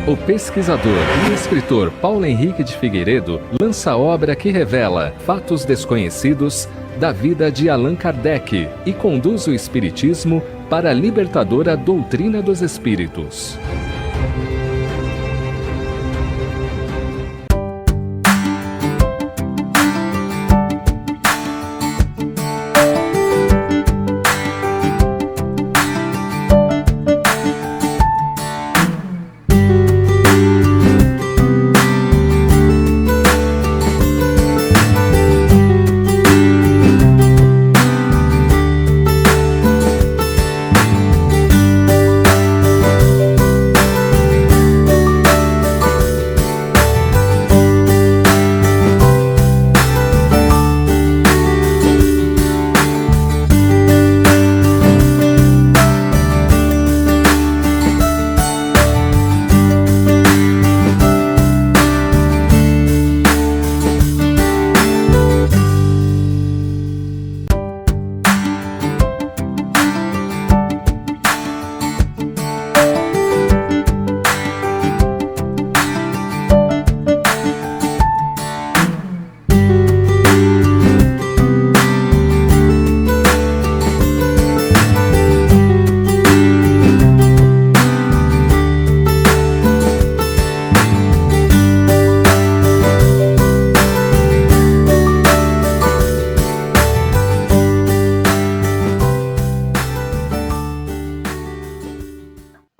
O pesquisador e escritor Paulo Henrique de Figueiredo lança a obra que revela fatos desconhecidos da vida de Allan Kardec e conduz o espiritismo para a libertadora doutrina dos espíritos.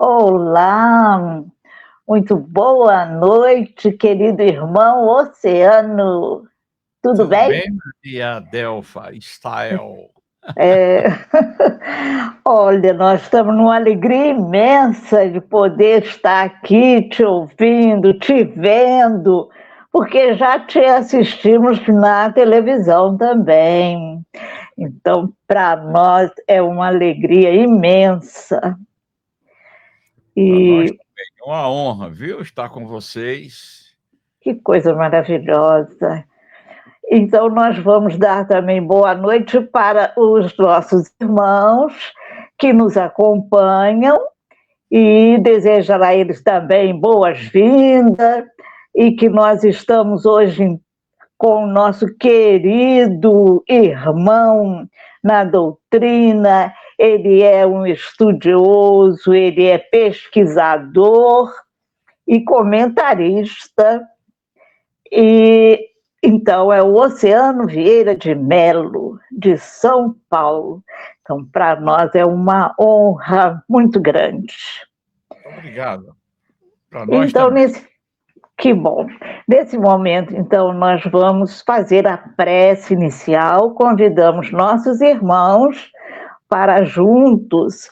Olá, muito boa noite, querido irmão Oceano. Tudo bem? Bem, Maria Delfa Style. Olha, nós estamos numa alegria imensa de poder estar aqui te ouvindo, te vendo, porque já te assistimos na televisão também. Então, para nós é uma alegria imensa. Para nós também é uma honra, viu, estar com vocês. Que coisa maravilhosa. Então, nós vamos dar também boa noite para os nossos irmãos que nos acompanham e desejar a eles também boas-vindas e que nós estamos hoje com o nosso querido irmão na doutrina. Ele é um estudioso, ele é pesquisador e comentarista. E então é o Oceano Vieira de Melo, de São Paulo. Então, para nós é uma honra muito grande. Obrigado. Para nós então, também. Que bom. Nesse momento, então, nós vamos fazer a prece inicial. Convidamos nossos irmãos para juntos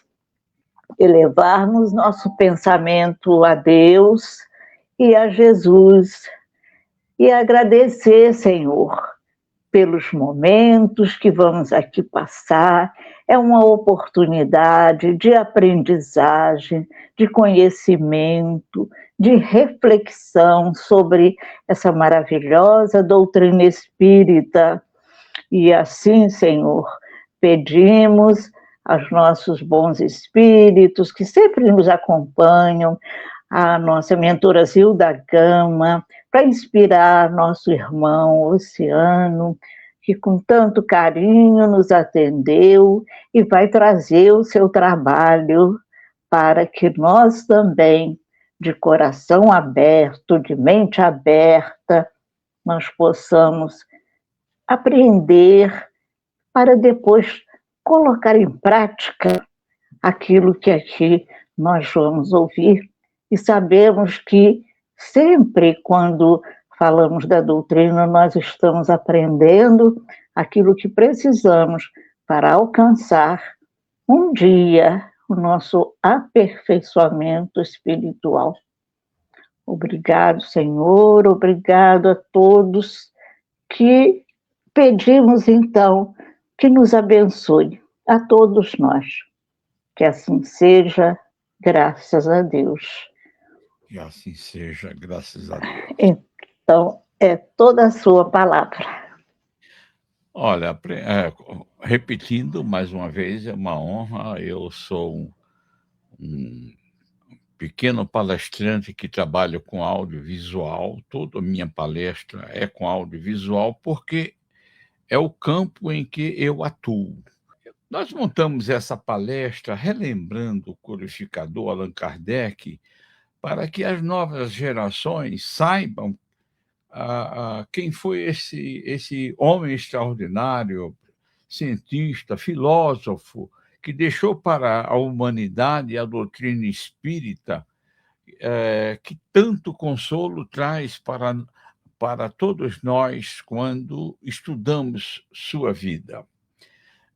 elevarmos nosso pensamento a Deus e a Jesus e agradecer, Senhor, pelos momentos que vamos aqui passar. É uma oportunidade de aprendizagem, de conhecimento, de reflexão sobre essa maravilhosa doutrina espírita. E assim, Senhor, pedimos aos nossos bons espíritos que sempre nos acompanham, a nossa mentora Zilda Gama, para inspirar nosso irmão Oceano, que com tanto carinho nos atendeu e vai trazer o seu trabalho para que nós também, de coração aberto, de mente aberta, nós possamos aprender para depois colocar em prática aquilo que aqui nós vamos ouvir. E sabemos que sempre quando falamos da doutrina, nós estamos aprendendo aquilo que precisamos para alcançar um dia o nosso aperfeiçoamento espiritual. Obrigado, Senhor, obrigado a todos que pedimos, então, que nos abençoe, a todos nós. Que assim seja, graças a Deus. Que assim seja, graças a Deus. Então, é toda a sua palavra. Olha, repetindo mais uma vez, é uma honra. Eu sou um pequeno palestrante que trabalha com audiovisual. Toda a minha palestra é com audiovisual, porque é o campo em que eu atuo. Nós montamos essa palestra relembrando o codificador Allan Kardec, para que as novas gerações saibam quem foi esse homem extraordinário, cientista, filósofo, que deixou para a humanidade a doutrina espírita, que tanto consolo traz para todos nós quando estudamos sua vida.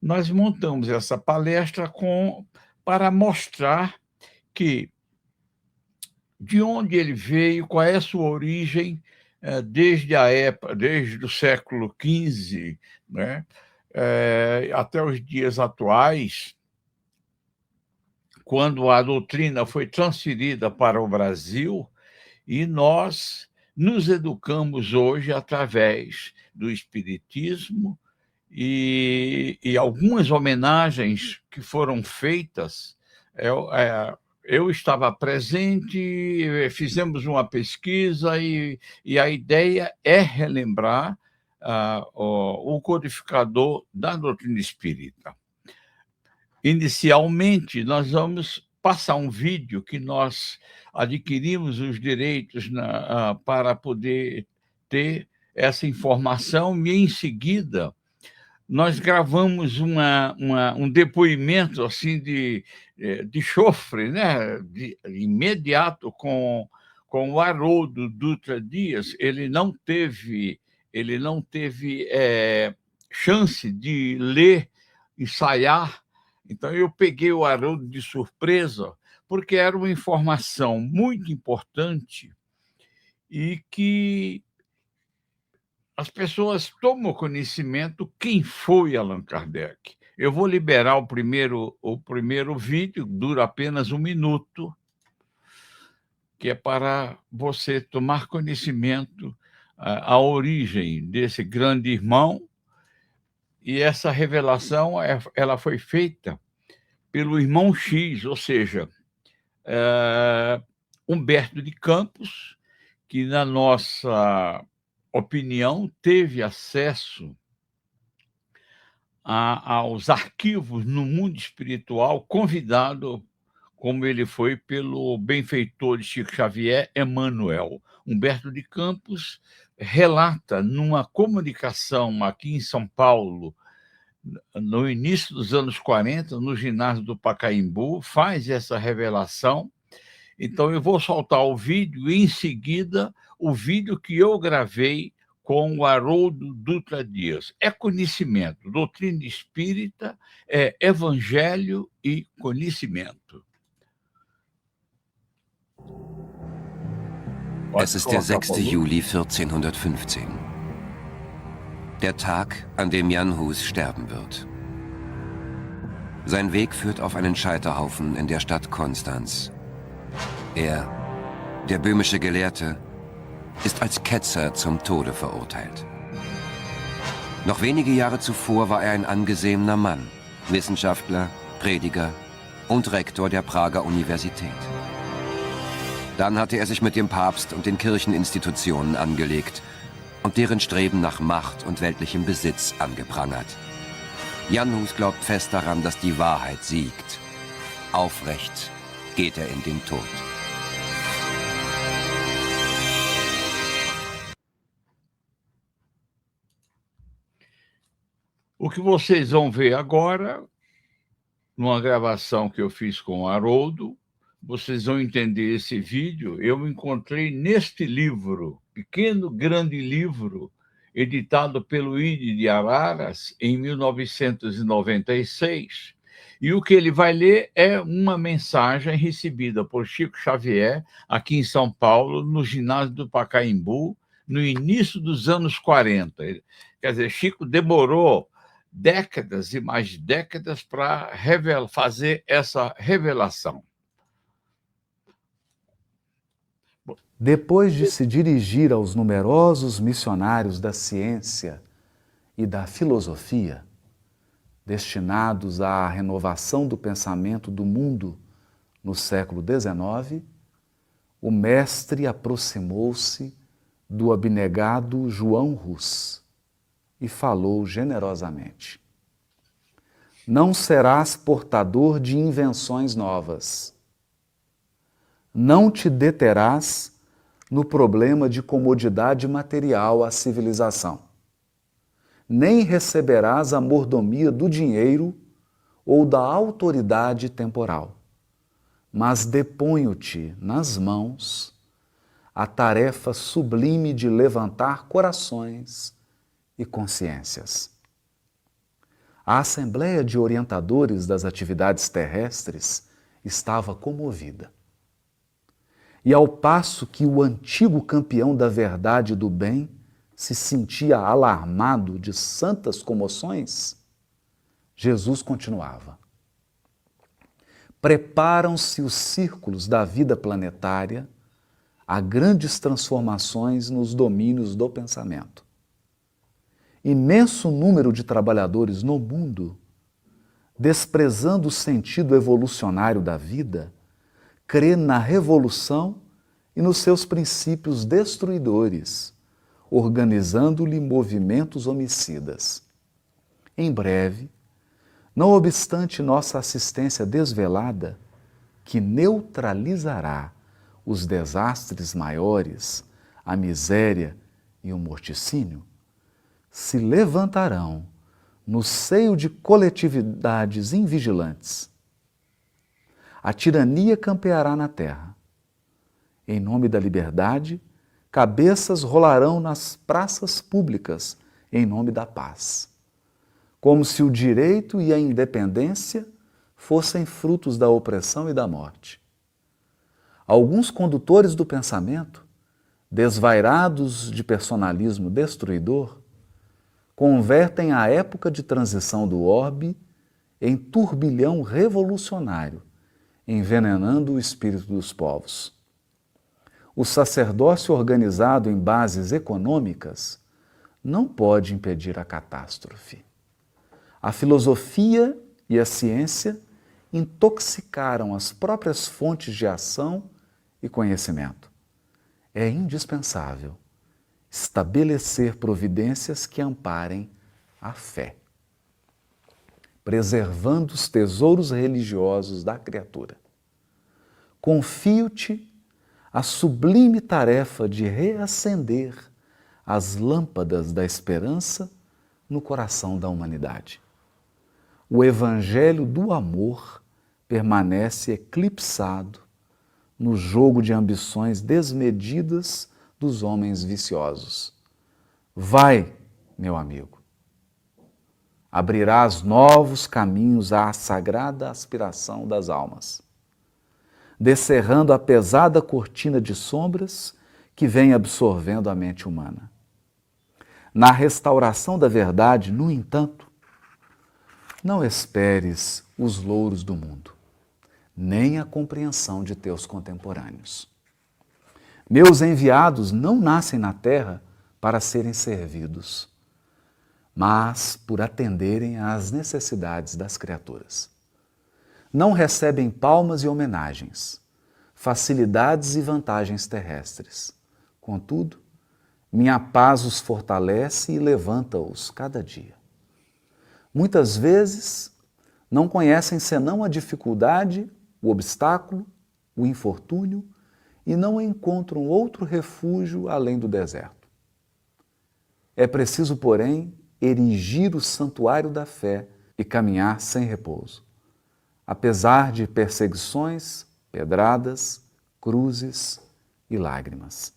Nós montamos essa palestra para mostrar que de onde ele veio, qual é a sua origem, desde a época, desde o século XV, né, até os dias atuais, quando a doutrina foi transferida para o Brasil, e nós nos educamos hoje através do Espiritismo e algumas homenagens que foram feitas. Eu estava presente, fizemos uma pesquisa e a ideia é relembrar o codificador da doutrina espírita. Inicialmente, nós vamos passar um vídeo que nós adquirimos os direitos para poder ter essa informação, e em seguida nós gravamos um depoimento assim de chofre, né? Imediato com o Haroldo Dutra Dias. Ele não teve chance de ler, ensaiar. Então eu peguei o Haroldo de surpresa, porque era uma informação muito importante e que as pessoas tomam conhecimento quem foi Allan Kardec. Eu vou liberar o primeiro vídeo, dura apenas 1 minuto, que é para você tomar conhecimento a origem desse grande irmão. E essa revelação ela foi feita pelo irmão X, ou seja, Humberto de Campos, que, na nossa opinião, teve acesso aos arquivos no mundo espiritual, convidado, como ele foi, pelo benfeitor de Chico Xavier, Emmanuel. Humberto de Campos relata numa comunicação aqui em São Paulo, no início dos anos 40, no ginásio do Pacaembu, faz essa revelação. Então eu vou soltar o vídeo e, em seguida, o vídeo que eu gravei com o Haroldo Dutra Dias. É conhecimento. Doutrina espírita é evangelho e conhecimento. Es ist der 6. Juli 1415. Der Tag, an dem Jan Hus sterben wird. Sein Weg führt auf einen Scheiterhaufen in der Stadt Konstanz. Er, der böhmische Gelehrte, ist als Ketzer zum Tode verurteilt. Noch wenige Jahre zuvor war er ein angesehener Mann, Wissenschaftler, Prediger und Rektor der Prager Universität. Dann hatte er sich mit dem Papst und den Kircheninstitutionen angelegt und deren Streben nach Macht und weltlichem Besitz angeprangert. Jan Hus glaubt fest daran, dass die Wahrheit siegt. Aufrecht geht er in den Tod. O que vocês vão ver agora, numa gravação que eu fiz com o Haroldo, vocês vão entender esse vídeo. Eu encontrei neste livro, pequeno, grande livro, editado pelo Ide de Araras, em 1996. E o que ele vai ler é uma mensagem recebida por Chico Xavier, aqui em São Paulo, no ginásio do Pacaembu, no início dos anos 40. Quer dizer, Chico demorou décadas e mais décadas para fazer essa revelação. Depois de se dirigir aos numerosos missionários da ciência e da filosofia, destinados à renovação do pensamento do mundo no século XIX, o mestre aproximou-se do abnegado João Hus e falou generosamente: não serás portador de invenções novas. Não te deterás no problema de comodidade material à civilização. Nem receberás a mordomia do dinheiro ou da autoridade temporal. Mas deponho-te nas mãos a tarefa sublime de levantar corações e consciências. A Assembleia de Orientadores das Atividades Terrestres estava comovida. E ao passo que o antigo campeão da verdade e do bem se sentia alarmado de santas comoções, Jesus continuava: preparam-se os círculos da vida planetária a grandes transformações nos domínios do pensamento. Imenso número de trabalhadores no mundo, desprezando o sentido evolucionário da vida, crê na revolução e nos seus princípios destruidores, organizando-lhe movimentos homicidas. Em breve, não obstante nossa assistência desvelada, que neutralizará os desastres maiores, a miséria e o morticínio, se levantarão no seio de coletividades invigilantes. A tirania campeará na terra. Em nome da liberdade, cabeças rolarão nas praças públicas em nome da paz, como se o direito e a independência fossem frutos da opressão e da morte. Alguns condutores do pensamento, desvairados de personalismo destruidor, convertem a época de transição do orbe em turbilhão revolucionário, envenenando o espírito dos povos. O sacerdócio organizado em bases econômicas não pode impedir a catástrofe. A filosofia e a ciência intoxicaram as próprias fontes de ação e conhecimento. É indispensável estabelecer providências que amparem a fé, preservando os tesouros religiosos da criatura. Confio-te a sublime tarefa de reacender as lâmpadas da esperança no coração da humanidade. O evangelho do amor permanece eclipsado no jogo de ambições desmedidas dos homens viciosos. Vai, meu amigo, abrirás novos caminhos à sagrada aspiração das almas, descerrando a pesada cortina de sombras que vem absorvendo a mente humana. Na restauração da verdade, no entanto, não esperes os louros do mundo, nem a compreensão de teus contemporâneos. Meus enviados não nascem na terra para serem servidos, mas por atenderem às necessidades das criaturas. Não recebem palmas e homenagens, facilidades e vantagens terrestres. Contudo, minha paz os fortalece e levanta-os cada dia. Muitas vezes não conhecem senão a dificuldade, o obstáculo, o infortúnio e não encontram outro refúgio além do deserto. É preciso, porém, erigir o santuário da fé e caminhar sem repouso, apesar de perseguições, pedradas, cruzes e lágrimas.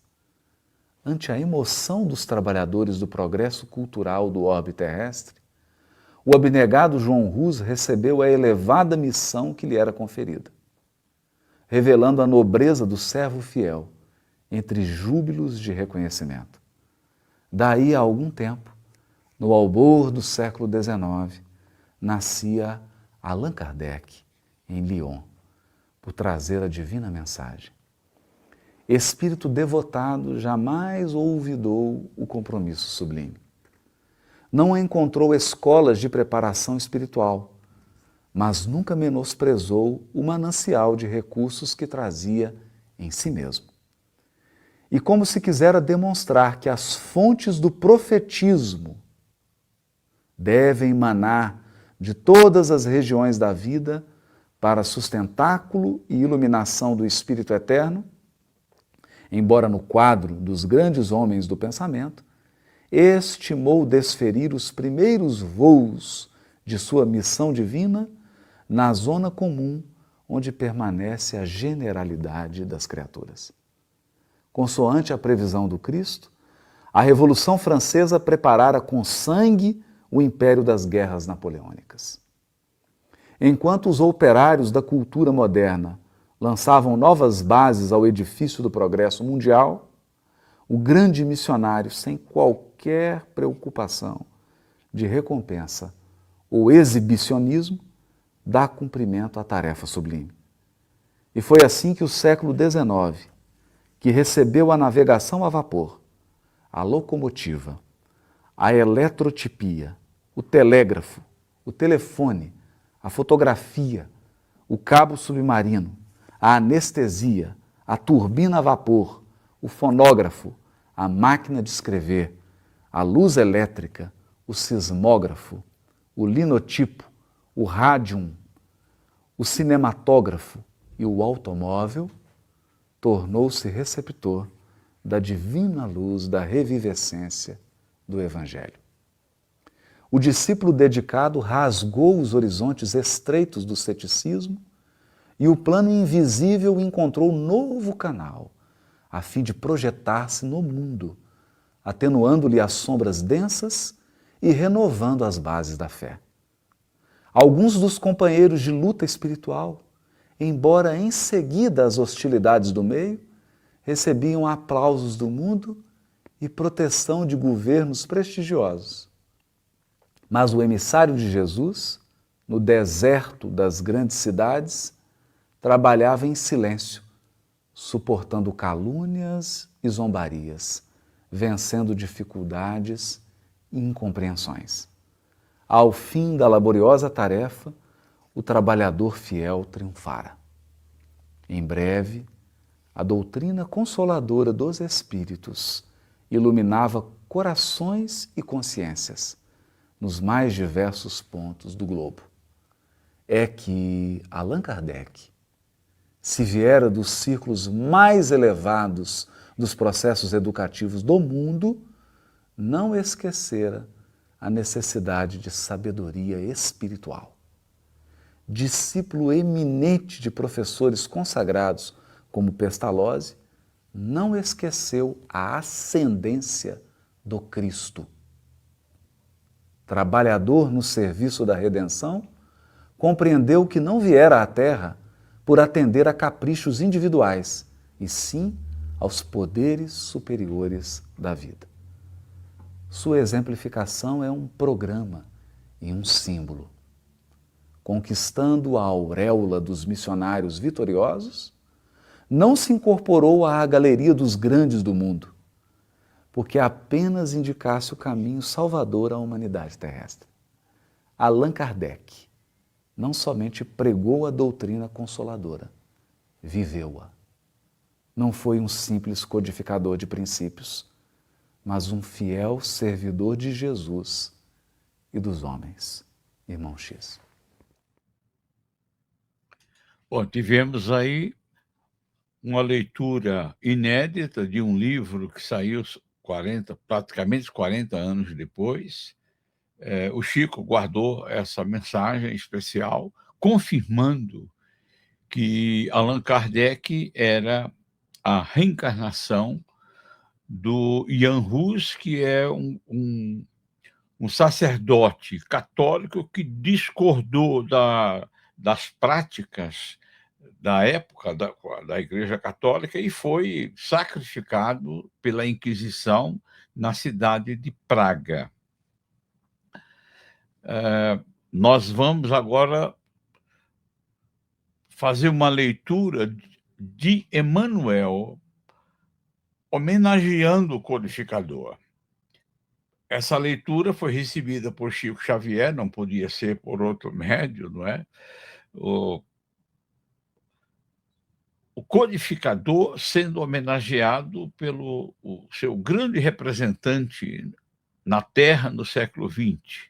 Ante a emoção dos trabalhadores do progresso cultural do orbe terrestre, o abnegado João Hus recebeu a elevada missão que lhe era conferida, revelando a nobreza do servo fiel entre júbilos de reconhecimento. Daí a algum tempo, no albor do século XIX, nascia Allan Kardec, em Lyon, por trazer a divina mensagem. Espírito devotado jamais olvidou o compromisso sublime. Não encontrou escolas de preparação espiritual, mas nunca menosprezou o manancial de recursos que trazia em si mesmo. e como se quisera demonstrar que as fontes do profetismo devem emanar de todas as regiões da vida para sustentáculo e iluminação do Espírito Eterno, embora no quadro dos grandes homens do pensamento, estimou desferir os primeiros voos de sua missão divina na zona comum onde permanece a generalidade das criaturas. Consoante a previsão do Cristo, a Revolução Francesa preparara com sangue o império das guerras napoleônicas. Enquanto os operários da cultura moderna lançavam novas bases ao edifício do progresso mundial, o grande missionário, sem qualquer preocupação de recompensa ou exibicionismo, dá cumprimento à tarefa sublime. E foi assim que o século XIX, que recebeu a navegação a vapor, a locomotiva, a eletrotipia, o telégrafo, o telefone, a fotografia, o cabo submarino, a anestesia, a turbina a vapor, o fonógrafo, a máquina de escrever, a luz elétrica, o sismógrafo, o linotipo, o rádium, o cinematógrafo e o automóvel, tornou-se receptor da divina luz da revivescência do Evangelho. O discípulo dedicado rasgou os horizontes estreitos do ceticismo e o plano invisível encontrou novo canal, a fim de projetar-se no mundo, atenuando-lhe as sombras densas e renovando as bases da fé. Alguns dos companheiros de luta espiritual, embora em seguida as hostilidades do meio, recebiam aplausos do mundo e proteção de governos prestigiosos. Mas o emissário de Jesus, no deserto das grandes cidades, trabalhava em silêncio, suportando calúnias e zombarias, vencendo dificuldades e incompreensões. Ao fim da laboriosa tarefa, o trabalhador fiel triunfara. Em breve, a doutrina consoladora dos Espíritos iluminava corações e consciências nos mais diversos pontos do globo. É que Allan Kardec, se viera dos círculos mais elevados dos processos educativos do mundo, não esquecera a necessidade de sabedoria espiritual. Discípulo eminente de professores consagrados como Pestalozzi, não esqueceu a ascendência do Cristo. Trabalhador no serviço da redenção, compreendeu que não viera à Terra por atender a caprichos individuais, e sim aos poderes superiores da vida. Sua exemplificação é um programa e um símbolo. Conquistando a auréola dos missionários vitoriosos, não se incorporou à galeria dos grandes do mundo, porque apenas indicasse o caminho salvador à humanidade terrestre. Allan Kardec não somente pregou a doutrina consoladora, viveu-a. Não foi um simples codificador de princípios, mas um fiel servidor de Jesus e dos homens. Irmão X. Bom, tivemos aí uma leitura inédita de um livro que saiu praticamente 40 anos depois. O Chico guardou essa mensagem especial, confirmando que Allan Kardec era a reencarnação do Jan Hus, que é um sacerdote católico que discordou das práticas da época da Igreja Católica e foi sacrificado pela Inquisição na cidade de Praga. Nós vamos agora fazer uma leitura de Emmanuel, homenageando o codificador. Essa leitura foi recebida por Chico Xavier, não podia ser por outro médium, não é? O o codificador sendo homenageado pelo o seu grande representante na Terra no século XX,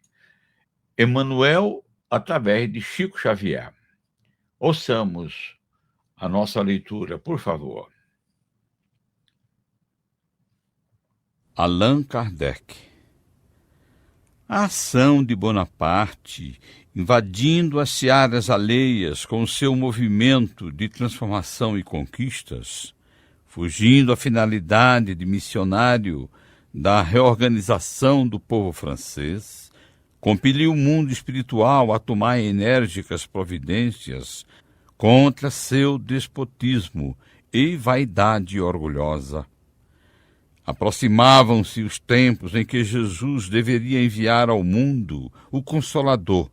Emmanuel, através de Chico Xavier. Ouçamos a nossa leitura, por favor. Allan Kardec. A ação de Bonaparte, invadindo as searas alheias com o seu movimento de transformação e conquistas, fugindo à finalidade de missionário da reorganização do povo francês, compeliu o mundo espiritual a tomar enérgicas providências contra seu despotismo e vaidade orgulhosa. Aproximavam-se os tempos em que Jesus deveria enviar ao mundo o Consolador,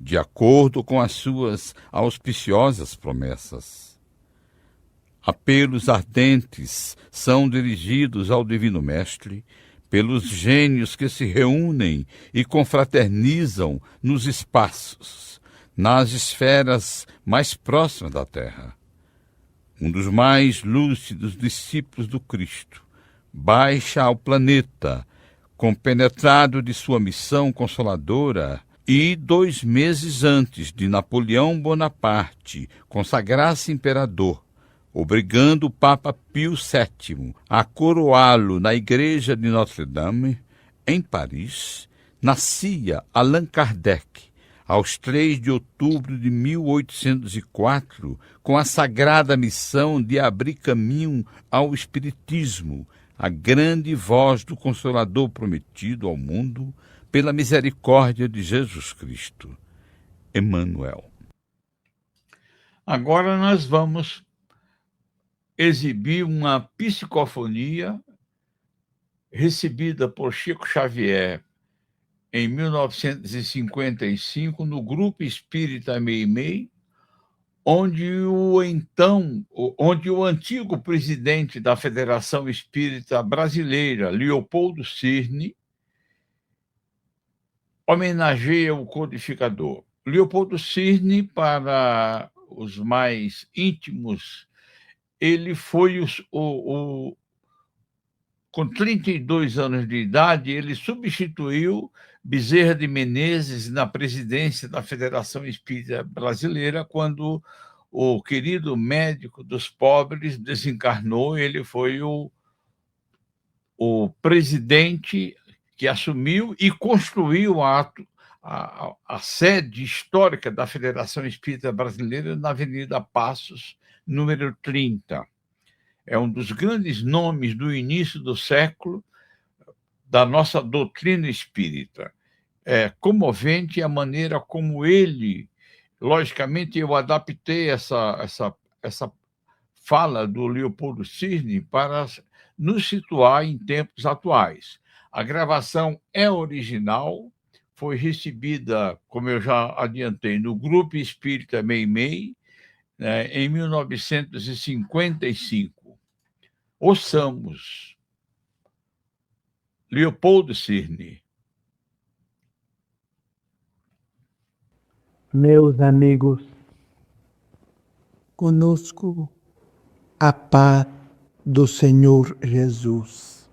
de acordo com as suas auspiciosas promessas. Apelos ardentes são dirigidos ao Divino Mestre pelos gênios que se reúnem e confraternizam nos espaços, nas esferas mais próximas da Terra. Um dos mais lúcidos discípulos do Cristo baixa ao planeta, compenetrado de sua missão consoladora, e 2 meses antes de Napoleão Bonaparte consagrar-se imperador, obrigando o Papa Pio VII a coroá-lo na igreja de Notre-Dame, em Paris, nascia Allan Kardec, aos 3 de outubro de 1804, com a sagrada missão de abrir caminho ao Espiritismo, a grande voz do Consolador prometido ao mundo pela misericórdia de Jesus Cristo. Emmanuel. Agora nós vamos exibir uma psicofonia recebida por Chico Xavier em 1955 no Grupo Espírita Meimei, onde o antigo presidente da Federação Espírita Brasileira, Leopoldo Cirne, homenageia o codificador. Leopoldo Cirne, para os mais íntimos, ele foi com 32 anos de idade, ele substituiu Bezerra de Menezes na presidência da Federação Espírita Brasileira, quando o querido médico dos pobres desencarnou. Ele foi o presidente que assumiu e construiu a sede histórica da Federação Espírita Brasileira na Avenida Passos, número 30. É um dos grandes nomes do início do século da nossa doutrina espírita. É comovente a maneira como ele, logicamente eu adaptei essa fala do Leopoldo Cirne para nos situar em tempos atuais. A gravação é original, foi recebida, como eu já adiantei, no Grupo Espírita Meimei, em 1955. Ouçamos Leopoldo Cirne. Meus amigos, conosco a paz do Senhor Jesus.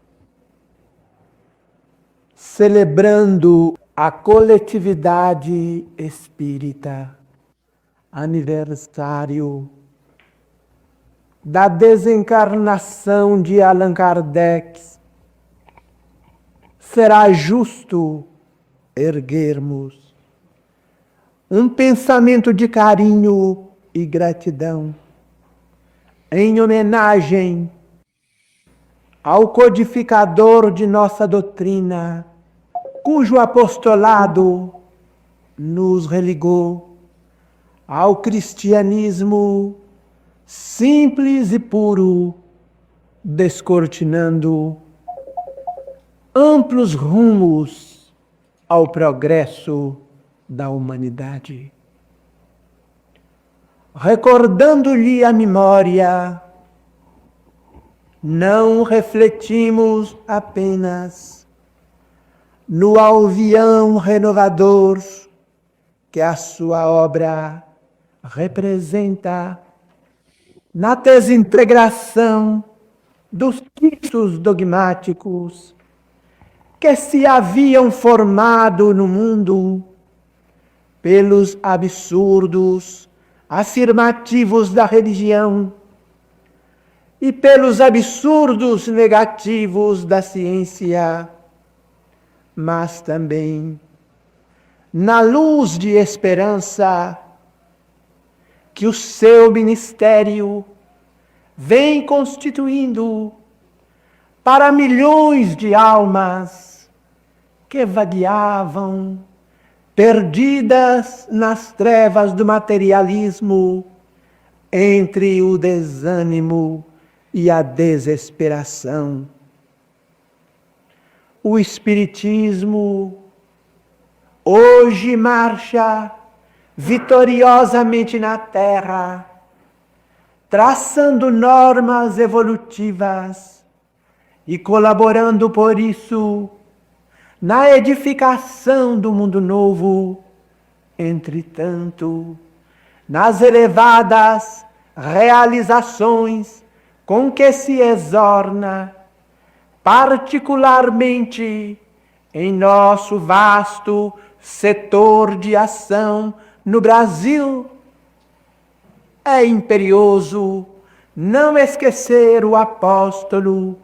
Celebrando a coletividade espírita, aniversário da desencarnação de Allan Kardec, será justo erguermos um pensamento de carinho e gratidão em homenagem ao codificador de nossa doutrina, cujo apostolado nos religou ao cristianismo simples e puro, descortinando amplos rumos ao progresso da humanidade. Recordando-lhe a memória, não refletimos apenas no alvião renovador que a sua obra representa, na desintegração dos quistos dogmáticos que se haviam formado no mundo pelos absurdos afirmativos da religião e pelos absurdos negativos da ciência, mas também na luz de esperança que o seu ministério vem constituindo para milhões de almas que vagueavam, perdidas nas trevas do materialismo, entre o desânimo e a desesperação. O Espiritismo hoje marcha vitoriosamente na Terra, traçando normas evolutivas e colaborando por isso na edificação do mundo novo. Entretanto, nas elevadas realizações com que se exorna, particularmente em nosso vasto setor de ação no Brasil, é imperioso não esquecer o apóstolo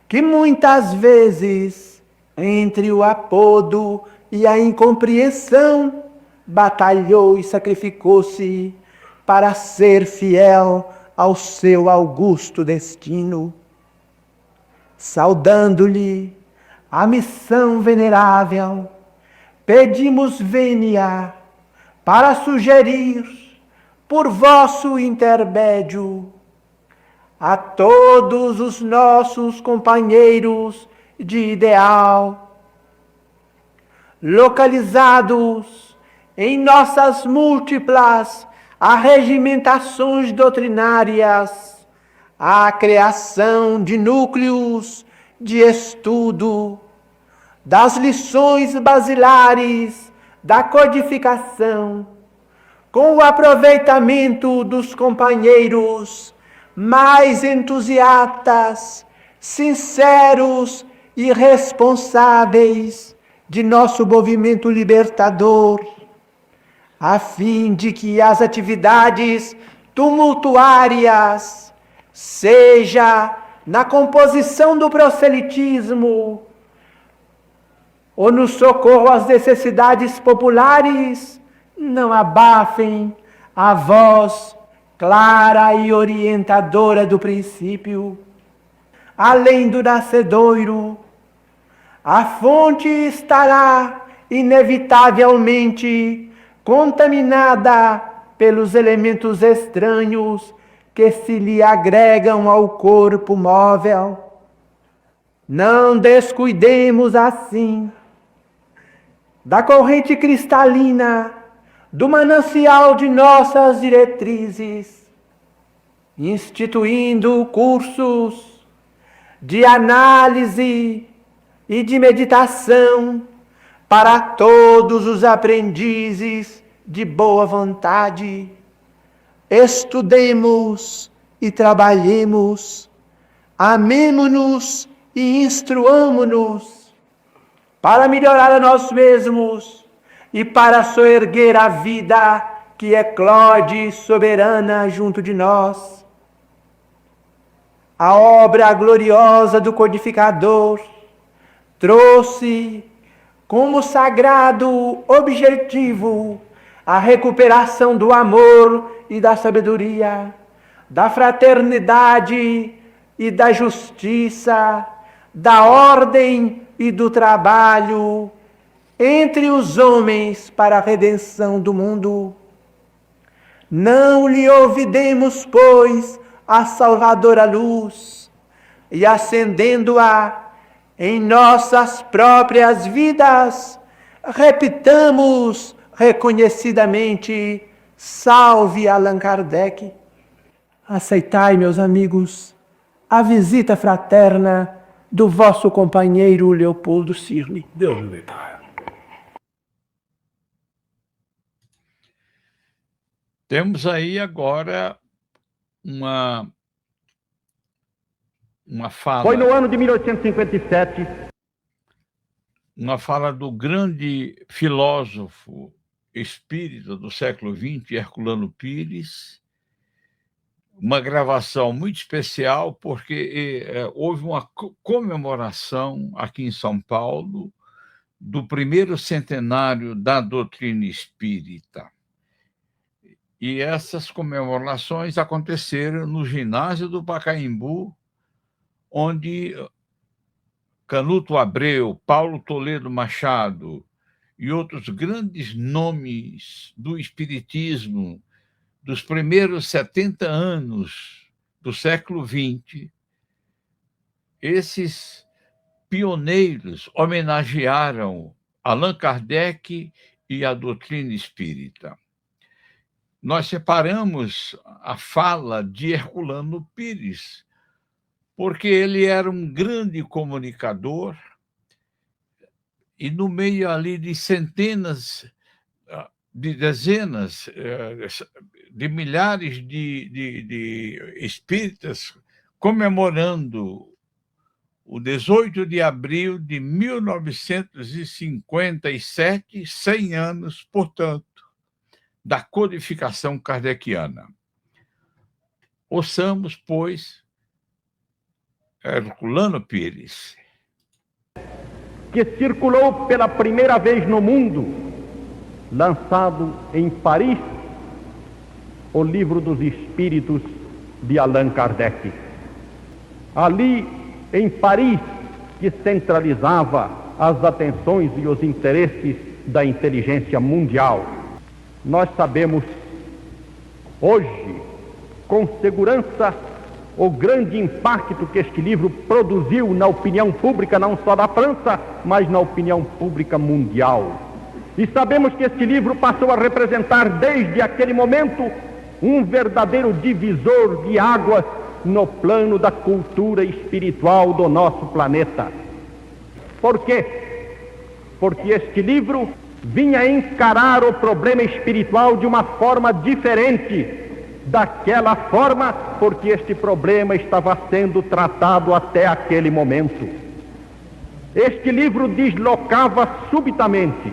que muitas vezes, entre o apodo e a incompreensão, batalhou e sacrificou-se para ser fiel ao seu augusto destino. Saudando-lhe a missão venerável, pedimos vênia para sugerir, por vosso intermédio, a todos os nossos companheiros de ideal, localizados em nossas múltiplas arregimentações doutrinárias, a criação de núcleos de estudo das lições basilares da codificação, com o aproveitamento dos companheiros mais entusiastas, sinceros e responsáveis de nosso movimento libertador, a fim de que as atividades tumultuárias, seja na composição do proselitismo ou no socorro às necessidades populares, não abafem a voz clara e orientadora do princípio. Além do nascedouro, a fonte estará inevitavelmente contaminada pelos elementos estranhos que se lhe agregam ao corpo móvel. Não descuidemos assim da corrente cristalina do manancial de nossas diretrizes, instituindo cursos de análise e de meditação para todos os aprendizes de boa vontade. Estudemos e trabalhemos, amemo-nos e instruamo-nos para melhorar a nós mesmos e para soerguer a vida que eclode soberana junto de nós. A obra gloriosa do codificador trouxe como sagrado objetivo a recuperação do amor e da sabedoria, da fraternidade e da justiça, da ordem e do trabalho entre os homens para a redenção do mundo. Não lhe olvidemos, pois, a salvadora luz, e acendendo-a em nossas próprias vidas, repitamos reconhecidamente: salve Allan Kardec. Aceitai, meus amigos, a visita fraterna do vosso companheiro Leopoldo Cirne. Deus me livre. Temos aí agora uma fala. Foi no ano de 1857. Uma fala do grande filósofo espírita do século XX, Herculano Pires, uma gravação muito especial, porque houve uma comemoração aqui em São Paulo do primeiro centenário da doutrina espírita. E essas comemorações aconteceram no ginásio do Pacaembu, onde Canuto Abreu, Paulo Toledo Machado e outros grandes nomes do espiritismo dos primeiros 70 anos do século XX, esses pioneiros homenagearam Allan Kardec e a doutrina espírita. Nós separamos a fala de Herculano Pires, porque ele era um grande comunicador e no meio ali de centenas, de dezenas, de milhares de espíritas comemorando o 18 de abril de 1957, 100 anos, portanto, da codificação kardeciana. Ouçamos, pois, Herculano Pires. Que circulou pela primeira vez no mundo, lançado em Paris, o Livro dos Espíritos de Allan Kardec. Ali, em Paris, que centralizava as atenções e os interesses da inteligência mundial. Nós sabemos hoje, com segurança, o grande impacto que este livro produziu na opinião pública, não só da França, mas na opinião pública mundial. E sabemos que este livro passou a representar, desde aquele momento, um verdadeiro divisor de águas no plano da cultura espiritual do nosso planeta. Por quê? Porque este livro vinha encarar o problema espiritual de uma forma diferente daquela forma, porque este problema estava sendo tratado até aquele momento. Este livro deslocava subitamente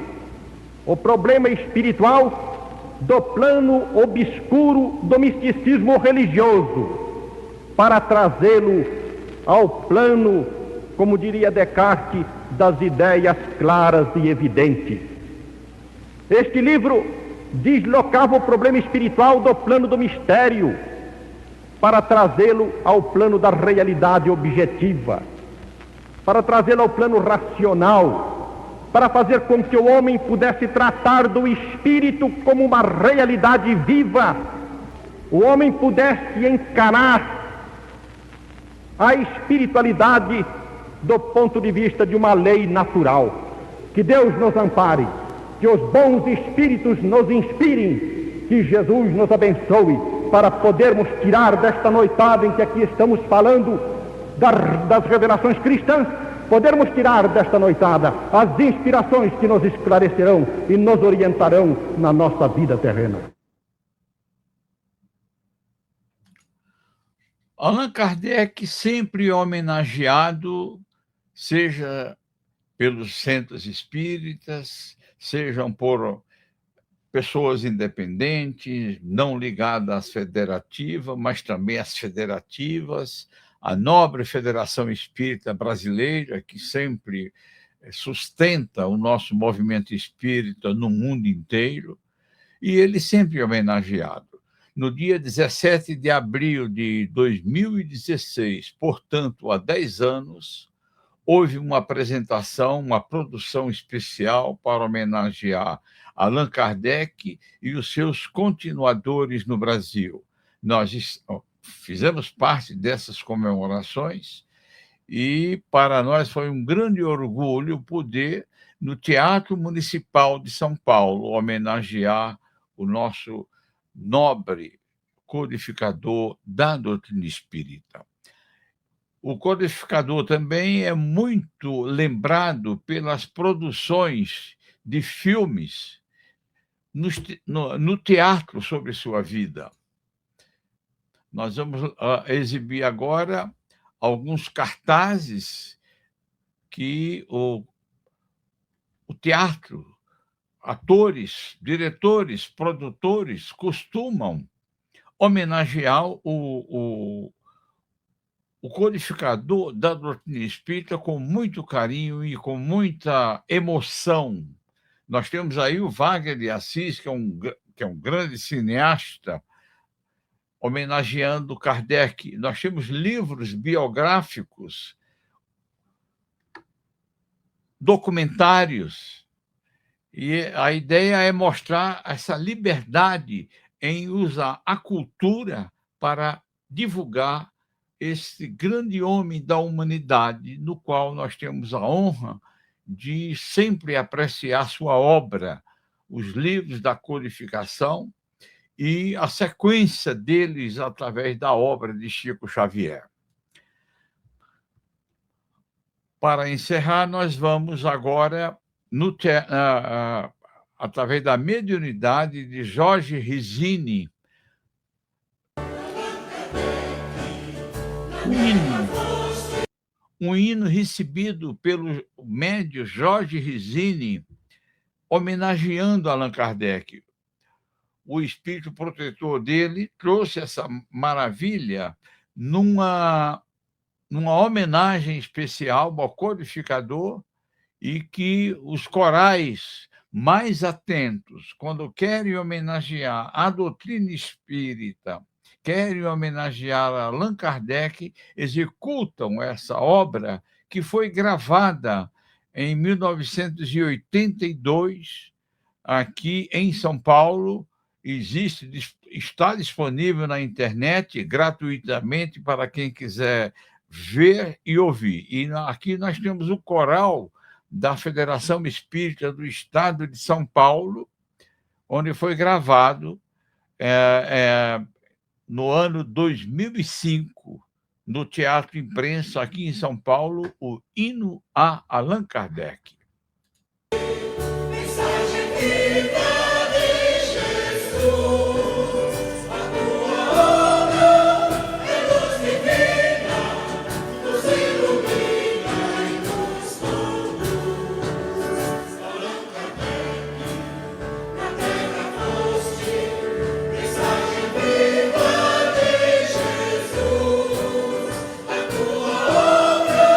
o problema espiritual do plano obscuro do misticismo religioso, para trazê-lo ao plano, como diria Descartes, das ideias claras e evidentes. Este livro deslocava o problema espiritual do plano do mistério, para trazê-lo ao plano da realidade objetiva, para trazê-lo ao plano racional, para fazer com que o homem pudesse tratar do espírito como uma realidade viva, o homem pudesse encarar a espiritualidade do ponto de vista de uma lei natural. Que Deus nos ampare, que os bons espíritos nos inspirem, que Jesus nos abençoe, para podermos tirar desta noitada em que aqui estamos falando das revelações cristãs, podermos tirar desta noitada as inspirações que nos esclarecerão e nos orientarão na nossa vida terrena. Allan Kardec sempre homenageado, seja pelos centros espíritas, sejam por pessoas independentes, não ligadas às federativas, mas também às federativas, a nobre Federação Espírita Brasileira, que sempre sustenta o nosso movimento espírita no mundo inteiro, e ele sempre homenageado. No dia 17 de abril de 2016, portanto, há 10 anos, houve uma apresentação, uma produção especial para homenagear Allan Kardec e os seus continuadores no Brasil. Nós fizemos parte dessas comemorações e, para nós, foi um grande orgulho poder, no Teatro Municipal de São Paulo, homenagear o nosso nobre codificador da doutrina espírita. O codificador também é muito lembrado pelas produções de filmes no teatro sobre sua vida. Nós vamos exibir agora alguns cartazes que o teatro, atores, diretores, produtores costumam homenagear o codificador da doutrina espírita com muito carinho e com muita emoção. Nós temos aí o Wagner de Assis, que é um grande cineasta, homenageando Kardec. Nós temos livros biográficos, documentários, e a ideia é mostrar essa liberdade em usar a cultura para divulgar esse grande homem da humanidade, no qual nós temos a honra de sempre apreciar sua obra, os livros da codificação e a sequência deles através da obra de Chico Xavier. Para encerrar, nós vamos agora, através da mediunidade de Jorge Risini, um hino recebido pelo médium Jorge Risini, homenageando Allan Kardec. O espírito protetor dele trouxe essa maravilha numa homenagem especial ao codificador, e que os corais mais atentos, quando querem homenagear a doutrina espírita, querem homenagear Allan Kardec, executam essa obra que foi gravada em 1982, aqui em São Paulo. Está disponível na internet gratuitamente para quem quiser ver e ouvir. E aqui nós temos o coral da Federação Espírita do Estado de São Paulo, onde foi gravado no ano 2005, no Teatro Imprensa, aqui em São Paulo, o hino a Allan Kardec. Mensagem viva de Jesus, a tua obra é luz divina, nos ilumina e nos conduz. Allan Kardec, na terra foste, mensagem viva de Jesus, a tua obra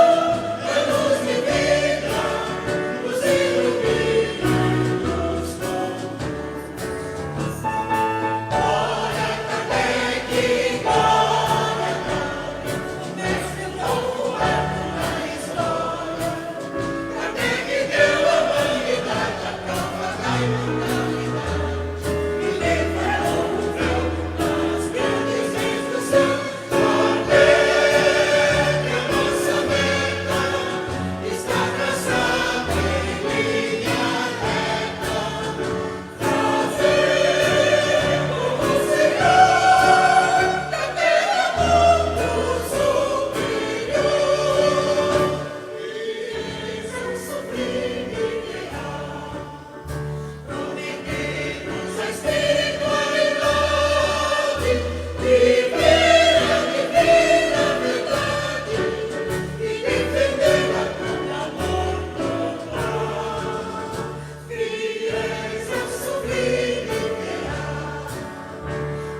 é luz divina, nos ilumina e nos conduz. Ora, Kardec, ora, o mestre louco é na história. Kardec deu à humanidade a prova da imortalidade e liberou o véu das grandes instruções. Kardec, a nossa meta está traçada em linha reta. Fazemos o Senhor da terra mundo superior. Fiéis ao sublime ideal, prometemos a espiritualidade, viver a divina verdade e defendê-la com amor total. Fiéis ao sublime ideal,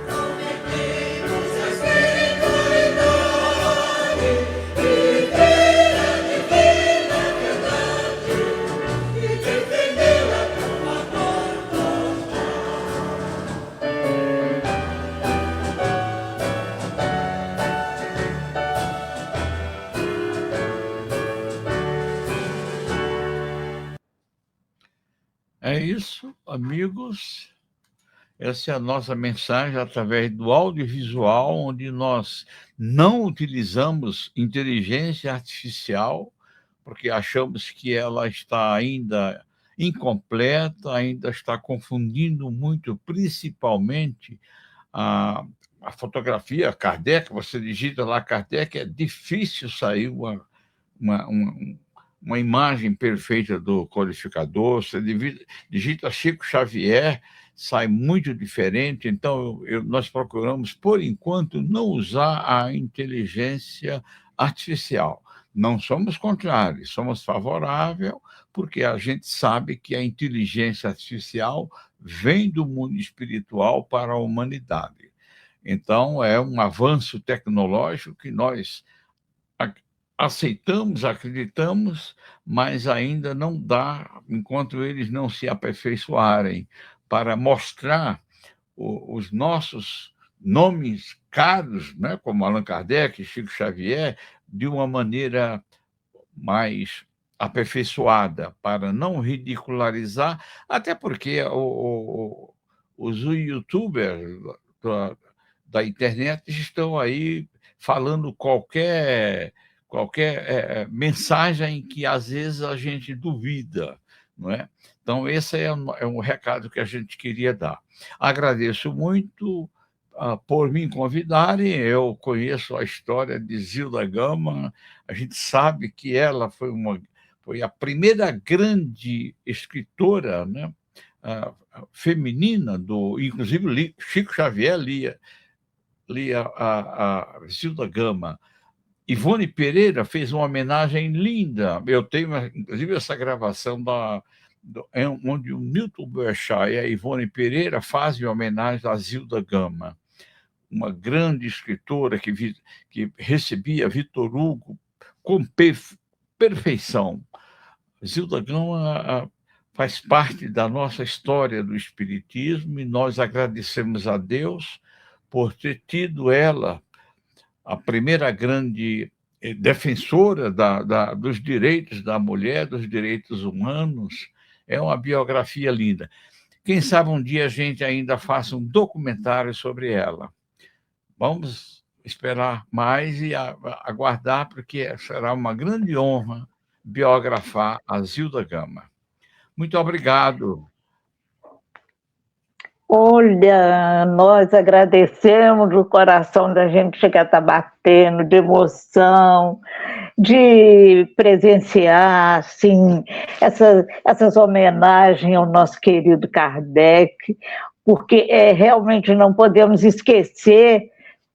prometemos a espiritualidade, viver a divina verdade e defendê-la com amor É isso, amigos. Essa é a nossa mensagem através do audiovisual, onde nós não utilizamos inteligência artificial, porque achamos que ela está ainda incompleta, ainda está confundindo muito, principalmente a fotografia Kardec. Você digita lá Kardec, é difícil sair uma imagem perfeita do codificador. Você digita Chico Xavier, sai muito diferente. Então, nós procuramos, por enquanto, não usar a inteligência artificial. Não somos contrários, somos favoráveis, porque a gente sabe que a inteligência artificial vem do mundo espiritual para a humanidade. Então, é um avanço tecnológico que nós aceitamos, acreditamos, mas ainda não dá, enquanto eles não se aperfeiçoarem, para mostrar os nossos nomes caros, né, como Allan Kardec, Chico Xavier, de uma maneira mais aperfeiçoada, para não ridicularizar, até porque os youtubers da internet estão aí falando qualquer mensagem que às vezes a gente duvida, não é? Então, esse é um recado que a gente queria dar. Agradeço muito por me convidarem. Eu conheço a história de Zilda Gama, a gente sabe que ela foi a primeira grande escritora, né, feminina, inclusive Chico Xavier lia a Zilda Gama. Ivone Pereira fez uma homenagem linda. Eu tenho, inclusive, essa gravação onde o Milton Boechat e a Ivone Pereira fazem homenagem a Zilda Gama, uma grande escritora que recebia Victor Hugo com perfeição. Zilda Gama faz parte da nossa história do Espiritismo e nós agradecemos a Deus por ter tido ela, a primeira grande defensora dos direitos da mulher, dos direitos humanos. É uma biografia linda. Quem sabe um dia a gente ainda faça um documentário sobre ela. Vamos esperar mais e aguardar, porque será uma grande honra biografar a Zilda Gama. Muito obrigado. Olha, nós agradecemos, o coração da gente chega a estar batendo de emoção, de presenciar assim, essas homenagens ao nosso querido Kardec, porque realmente não podemos esquecer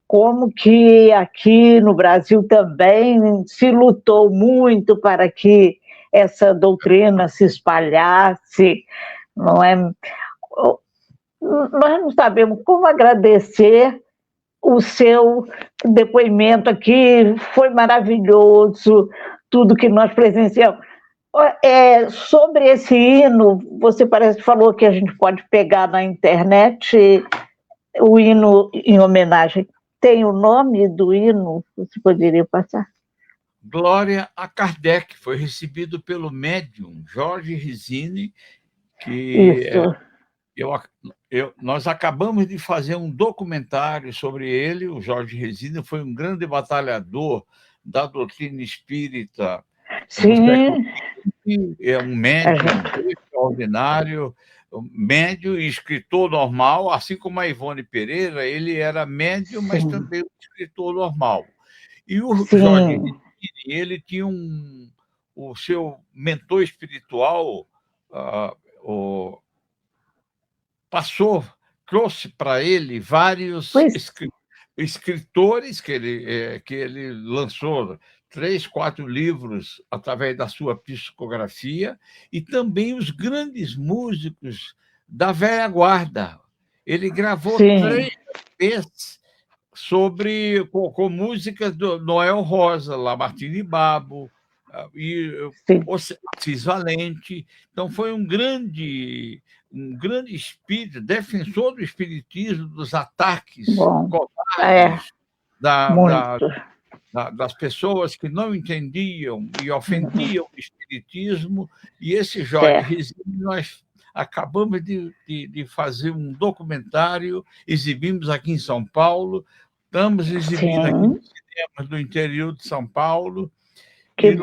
como que aqui no Brasil também se lutou muito para que essa doutrina se espalhasse, não é? Nós não sabemos como agradecer o seu depoimento aqui, foi maravilhoso, tudo que nós presenciamos. Sobre esse hino, você parece que falou que a gente pode pegar na internet o hino em homenagem. Tem o nome do hino? Você poderia passar? Glória a Kardec, foi recebido pelo médium Jorge Risini, que nós acabamos de fazer um documentário sobre ele. O Jorge Risini foi um grande batalhador da doutrina espírita. Sim. É um médium extraordinário, médium e escritor normal, assim como a Ivone Pereira, ele era médium, mas também um escritor normal. E o Jorge Risini, ele tinha o seu mentor espiritual, trouxe para ele vários escritores que ele lançou 3, 4 livros através da sua psicografia, e também os grandes músicos da velha guarda. Ele gravou 3 vezes com músicas do Noel Rosa, Lamartine Babo e Assis Valente. Então foi um grande espírito, defensor do espiritismo, dos ataques covardes das pessoas que não entendiam e ofendiam o espiritismo. E esse Jorge Risini, nós acabamos de fazer um documentário, exibimos aqui em São Paulo, estamos exibindo aqui nos cinemas do interior de São Paulo. Eu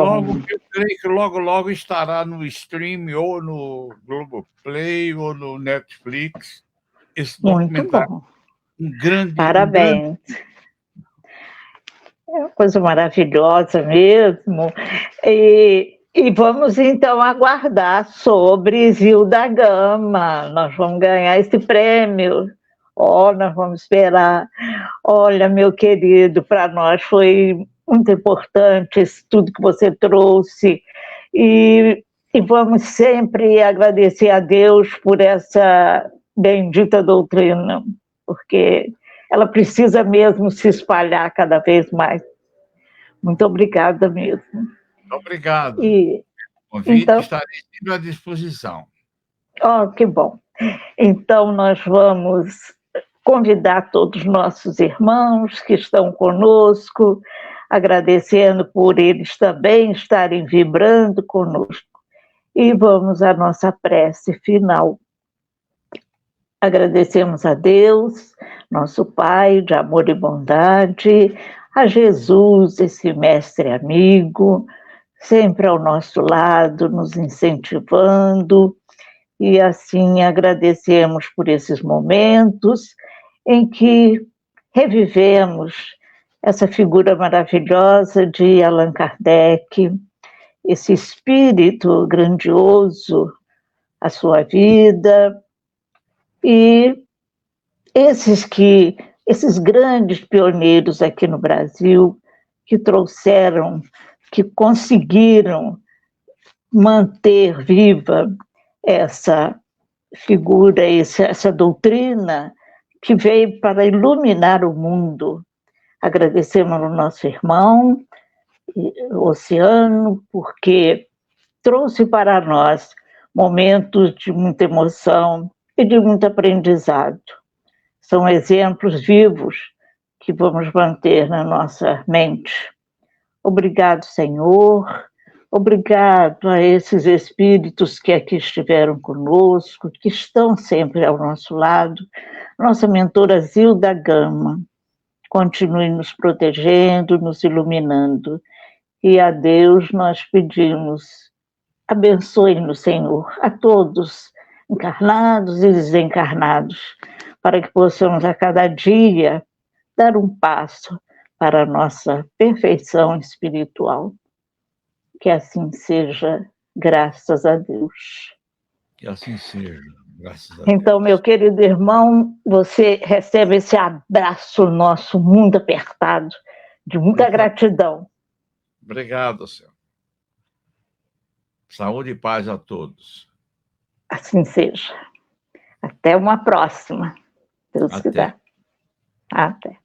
creio que logo estará no stream, ou no Globoplay, ou no Netflix. Esse documentário. Parabéns. É uma coisa maravilhosa mesmo. E E vamos então aguardar sobre Zilda Gama. Nós vamos ganhar esse prêmio. Nós vamos esperar. Olha, meu querido, para nós foi muito importante isso tudo que você trouxe. E vamos sempre agradecer a Deus por essa bendita doutrina, porque ela precisa mesmo se espalhar cada vez mais. Muito obrigada mesmo. Obrigado. E, O convite então, estarei sempre à disposição. que bom. Então, nós vamos convidar todos os nossos irmãos que estão conosco, agradecendo por eles também estarem vibrando conosco. E vamos à nossa prece final. Agradecemos a Deus, nosso Pai de amor e bondade, a Jesus, esse mestre amigo, sempre ao nosso lado, nos incentivando, e assim agradecemos por esses momentos em que revivemos essa figura maravilhosa de Allan Kardec, esse espírito grandioso, a sua vida, e esses grandes pioneiros aqui no Brasil que trouxeram, que conseguiram manter viva essa figura, essa doutrina que veio para iluminar o mundo. Agradecemos ao nosso irmão, Oceano, porque trouxe para nós momentos de muita emoção e de muito aprendizado. São exemplos vivos que vamos manter na nossa mente. Obrigado, Senhor. Obrigado a esses espíritos que aqui estiveram conosco, que estão sempre ao nosso lado. Nossa mentora Zilda Gama, continue nos protegendo, nos iluminando. E a Deus nós pedimos, abençoe-nos, Senhor, a todos, encarnados e desencarnados, para que possamos a cada dia dar um passo para a nossa perfeição espiritual. Que assim seja, graças a Deus. Que assim seja, graças a Deus. Então, meu querido irmão, você recebe esse abraço nosso, muito apertado, de muita gratidão. Obrigado, senhor. Saúde e paz a todos. Assim seja. Até uma próxima, se Deus quiser. Até.